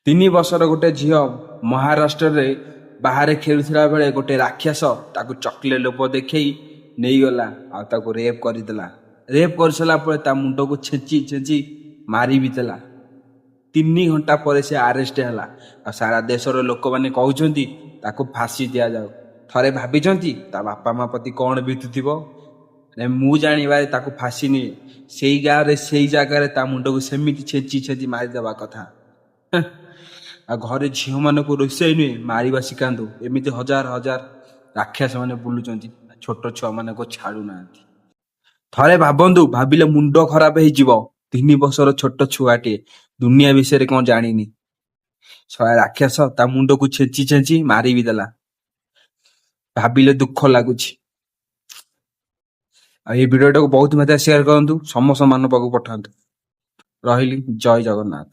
3 ବର୍ଷର ଗୋଟେ ଝିଅ ମହାରାଷ୍ଟ୍ରରେ ବାହାରେ ଖେଳୁଥିଲା ବେଳେ ଗୋଟେ ରାକ୍ଷସ ତାକୁ ଚକୋଲେଟ ଲୋଭ ଦେଖେଇ ନେଇଗଲା ଆଉ ତାକୁ ରେପ୍ କରିଦେଲା। ରେପ୍ କରିସାରିଲା ପରେ ତା ମୁଣ୍ଡକୁ ଛେଚି ଛେଚି ମାରି ବି ଦେଲା। 3 ଘଣ୍ଟା ପରେ ସେ ଆରେଷ୍ଟ ହେଲା ଆଉ ସାରା ଦେଶର ଲୋକମାନେ କହୁଛନ୍ତି ତାକୁ ଫାଶୀ ଦିଆଯାଉ। ଥରେ ଭାବିଛନ୍ତି ତା ବାପା ମା ପ୍ରତି କ'ଣ ବିତୁଥିବ? ମୁଁ ଜାଣିବାରେ ତାକୁ ଫାଶୀ ନୁହେଁ, ସେଇ ଗାଁରେ ସେଇ ଜାଗାରେ ତା ମୁଣ୍ଡକୁ ସେମିତି ଛେଚି ଛେଚି ମାରିଦେବା କଥା। ଆଉ ଘରେ ଝିଅମାନଙ୍କୁ ରୋଷେଇ ନୁହେଁ ମାରିବା ଶିଖାନ୍ତୁ। ଏମିତି ହଜାର ହଜାର ରାକ୍ଷସ ମାନେ ବୁଲୁଛନ୍ତି, ଛୋଟ ଛୁଆମାନଙ୍କୁ ଛାଡୁନାହାନ୍ତି। ଥରେ ଭାବନ୍ତୁ, ଭାବିଲେ ମୁଣ୍ଡ ଖରାପ ହେଇଯିବ। 3 ବର୍ଷର ଛୋଟ ଛୁଆଟିଏ ଦୁନିଆ ବିଷୟରେ କ'ଣ ଜାଣିନି। ରାକ୍ଷସ ତା ମୁଣ୍ଡକୁ ଛେଚି ଛେଚି ମାରି ବି ଦେଲା। ଭାବିଲେ ଦୁଃଖ ଲାଗୁଛି। ଆଉ এই ଭିଡିଓଟାକୁ ବହୁତ ମାତ୍ରାରେ ସେୟାର କରନ୍ତୁ, ସମସ୍ତ ମାନଙ୍କ ପାଖକୁ ପଠାନ୍ତୁ। ରହିଲି, ଜୟ ଜଗନ୍ନାଥ।